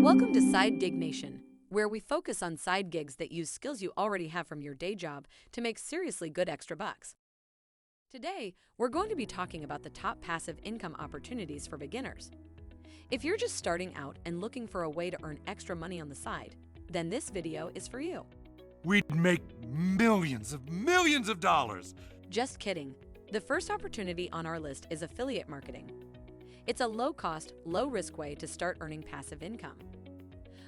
Welcome to Side Gig Nation, where we focus on side gigs that use skills you already have from your day job to make seriously good extra bucks. Today, we're going to be talking about the top passive income opportunities for beginners. If you're just starting out and looking for a way to earn extra money on the side, then this video is for you. We'd make millions of dollars. Just kidding. The first opportunity on our list is affiliate marketing. It's a low-cost, low-risk way to start earning passive income.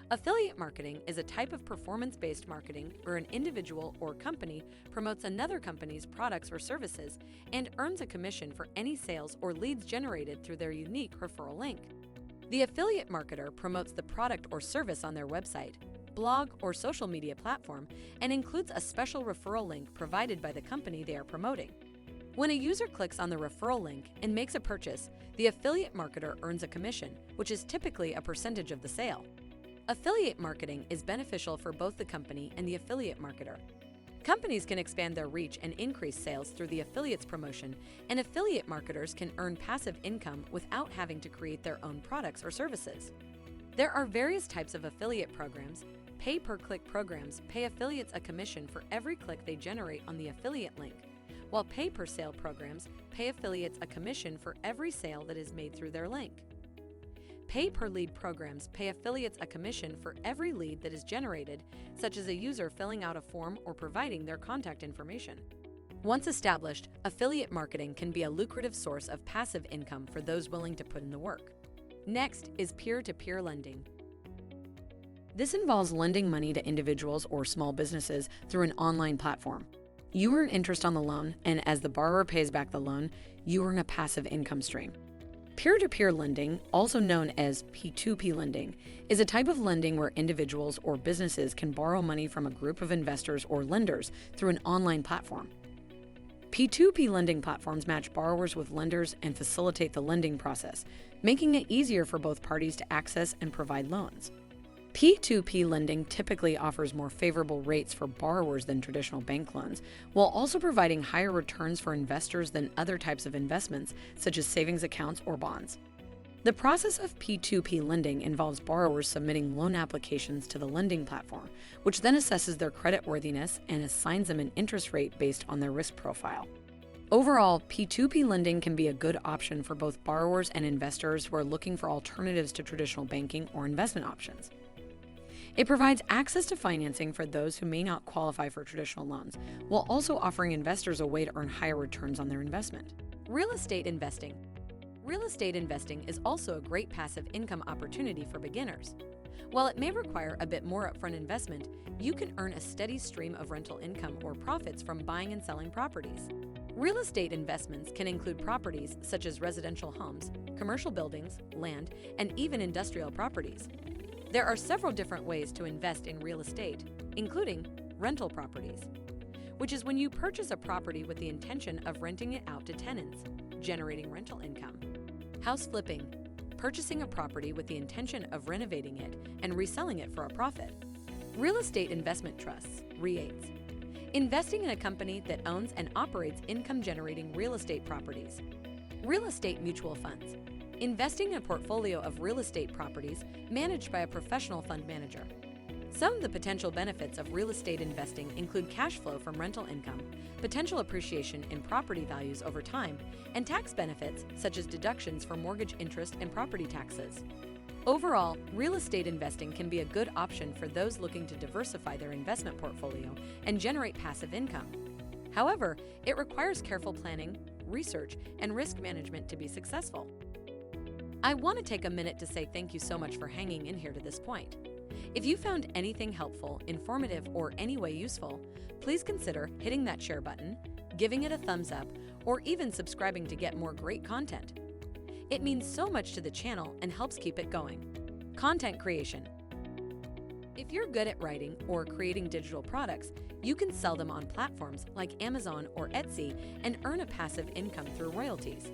Affiliate marketing is a type of performance-based marketing where an individual or company promotes another company's products or services and earns a commission for any sales or leads generated through their unique referral link. The affiliate marketer promotes the product or service on their website, blog, or social media platform and includes a special referral link provided by the company they are promoting. When a user clicks on the referral link and makes a purchase, the affiliate marketer earns a commission, which is typically a percentage of the sale. Affiliate marketing is beneficial for both the company and the affiliate marketer. Companies can expand their reach and increase sales through the affiliate's promotion, and affiliate marketers can earn passive income without having to create their own products or services. There are various types of affiliate programs. Pay-per-click programs pay affiliates a commission for every click they generate on the affiliate link, while pay-per-sale programs pay affiliates a commission for every sale that is made through their link. Pay-per-lead programs pay affiliates a commission for every lead that is generated, such as a user filling out a form or providing their contact information. Once established, affiliate marketing can be a lucrative source of passive income for those willing to put in the work. Next is peer-to-peer lending. This involves lending money to individuals or small businesses through an online platform. You earn interest on the loan, and as the borrower pays back the loan, you earn a passive income stream. Peer-to-peer lending, also known as P2P lending, is a type of lending where individuals or businesses can borrow money from a group of investors or lenders through an online platform. P2P lending platforms match borrowers with lenders and facilitate the lending process, making it easier for both parties to access and provide loans. P2P lending typically offers more favorable rates for borrowers than traditional bank loans, while also providing higher returns for investors than other types of investments, such as savings accounts or bonds. The process of P2P lending involves borrowers submitting loan applications to the lending platform, which then assesses their creditworthiness and assigns them an interest rate based on their risk profile. Overall, P2P lending can be a good option for both borrowers and investors who are looking for alternatives to traditional banking or investment options. It provides access to financing for those who may not qualify for traditional loans, while also offering investors a way to earn higher returns on their investment. Real estate investing. Real estate investing is also a great passive income opportunity for beginners. While it may require a bit more upfront investment, you can earn a steady stream of rental income or profits from buying and selling properties. Real estate investments can include properties such as residential homes, commercial buildings, land, and even industrial properties. There are several different ways to invest in real estate, including rental properties, which is when you purchase a property with the intention of renting it out to tenants, generating rental income. House flipping, purchasing a property with the intention of renovating it and reselling it for a profit. Real estate investment trusts, REITs, investing in a company that owns and operates income-generating real estate properties. Real estate mutual funds, investing in a portfolio of real estate properties managed by a professional fund manager. Some of the potential benefits of real estate investing include cash flow from rental income, potential appreciation in property values over time, and tax benefits such as deductions for mortgage interest and property taxes. Overall, real estate investing can be a good option for those looking to diversify their investment portfolio and generate passive income. However, it requires careful planning, research, and risk management to be successful. I want to take a minute to say thank you so much for hanging in here to this point. If you found anything helpful, informative, or any way useful, please consider hitting that share button, giving it a thumbs up, or even subscribing to get more great content. It means so much to the channel and helps keep it going. Content creation. If you're good at writing or creating digital products, you can sell them on platforms like Amazon or Etsy and earn a passive income through royalties.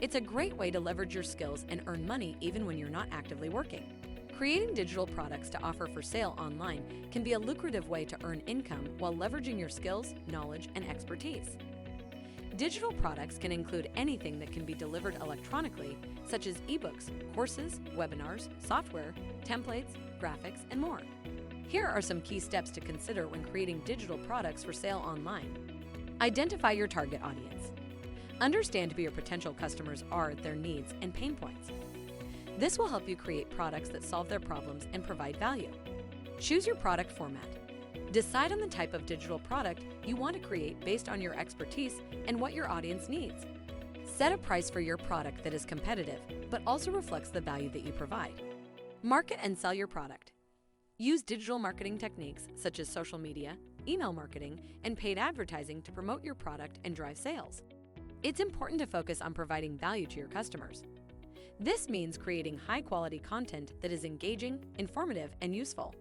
It's a great way to leverage your skills and earn money even when you're not actively working. Creating digital products to offer for sale online can be a lucrative way to earn income while leveraging your skills, knowledge, and expertise. Digital products can include anything that can be delivered electronically, such as ebooks, courses, webinars, software, templates, graphics, and more. Here are some key steps to consider when creating digital products for sale online. Identify your target audience. Understand who your potential customers are, their needs, and pain points. This will help you create products that solve their problems and provide value. Choose your product format. Decide on the type of digital product you want to create based on your expertise and what your audience needs. Set a price for your product that is competitive, but also reflects the value that you provide. Market and sell your product. Use digital marketing techniques such as social media, email marketing, and paid advertising to promote your product and drive sales. It's important to focus on providing value to your customers. This means creating high-quality content that is engaging, informative, and useful.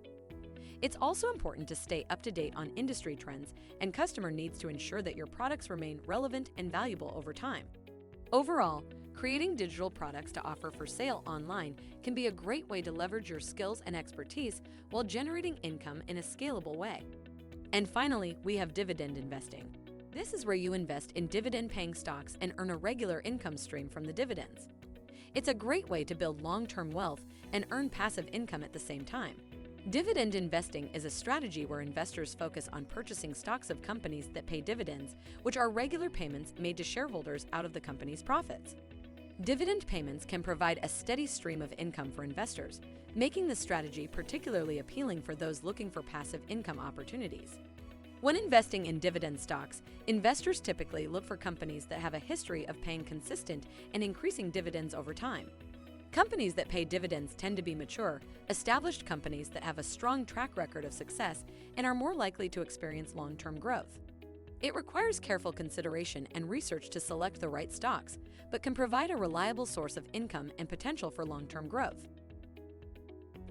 It's also important to stay up to date on industry trends and customer needs to ensure that your products remain relevant and valuable over time. Overall, creating digital products to offer for sale online can be a great way to leverage your skills and expertise while generating income in a scalable way. And finally, we have dividend investing. This is where you invest in dividend-paying stocks and earn a regular income stream from the dividends. It's a great way to build long-term wealth and earn passive income at the same time. Dividend investing is a strategy where investors focus on purchasing stocks of companies that pay dividends, which are regular payments made to shareholders out of the company's profits. Dividend payments can provide a steady stream of income for investors, making the strategy particularly appealing for those looking for passive income opportunities. When investing in dividend stocks, investors typically look for companies that have a history of paying consistent and increasing dividends over time. Companies that pay dividends tend to be mature, established companies that have a strong track record of success and are more likely to experience long-term growth. It requires careful consideration and research to select the right stocks, but can provide a reliable source of income and potential for long-term growth.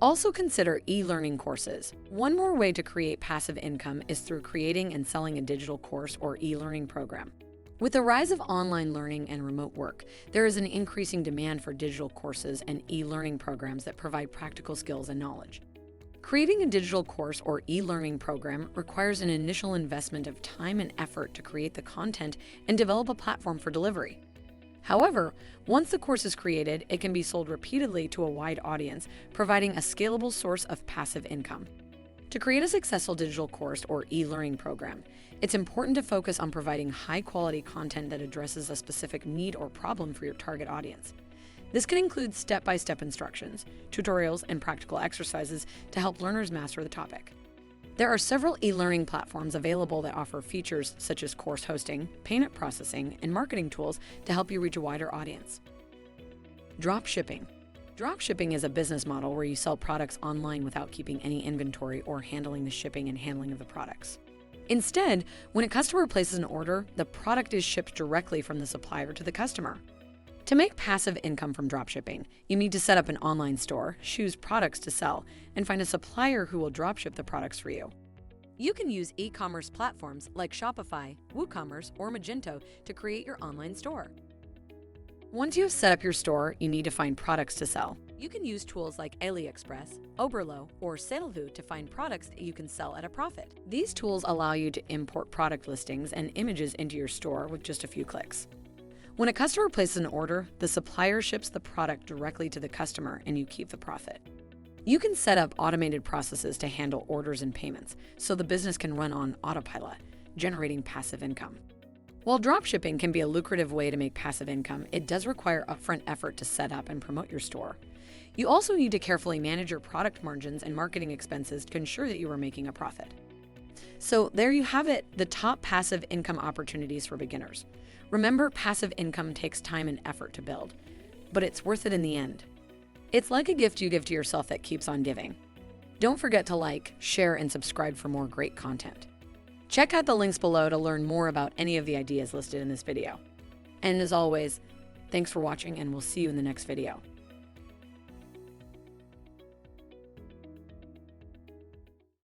Also consider e-learning courses. One more way to create passive income is through creating and selling a digital course or e-learning program. With the rise of online learning and remote work, there is an increasing demand for digital courses and e-learning programs that provide practical skills and knowledge. Creating a digital course or e-learning program requires an initial investment of time and effort to create the content and develop a platform for delivery. However, once the course is created, it can be sold repeatedly to a wide audience, providing a scalable source of passive income. To create a successful digital course or e-learning program, it's important to focus on providing high-quality content that addresses a specific need or problem for your target audience. This can include step-by-step instructions, tutorials, and practical exercises to help learners master the topic. There are several e-learning platforms available that offer features such as course hosting, payment processing, and marketing tools to help you reach a wider audience. Drop shipping. Dropshipping is a business model where you sell products online without keeping any inventory or handling the shipping and handling of the products. Instead, when a customer places an order, the product is shipped directly from the supplier to the customer. To make passive income from dropshipping, you need to set up an online store, choose products to sell, and find a supplier who will dropship the products for you. You can use e-commerce platforms like Shopify, WooCommerce, or Magento to create your online store. Once you have set up your store, you need to find products to sell. You can use tools like AliExpress, Oberlo, or Salehu to find products that you can sell at a profit. These tools allow you to import product listings and images into your store with just a few clicks. When a customer places an order, the supplier ships the product directly to the customer and you keep the profit. You can set up automated processes to handle orders and payments, so the business can run on autopilot, generating passive income. While dropshipping can be a lucrative way to make passive income, it does require upfront effort to set up and promote your store. You also need to carefully manage your product margins and marketing expenses to ensure that you are making a profit. So there you have it, the top passive income opportunities for beginners. Remember, passive income takes time and effort to build, but it's worth it in the end. It's like a gift you give to yourself that keeps on giving. Don't forget to like, share, and subscribe for more great content. Check out the links below to learn more about any of the ideas listed in this video. And as always, thanks for watching, and we'll see you in the next video.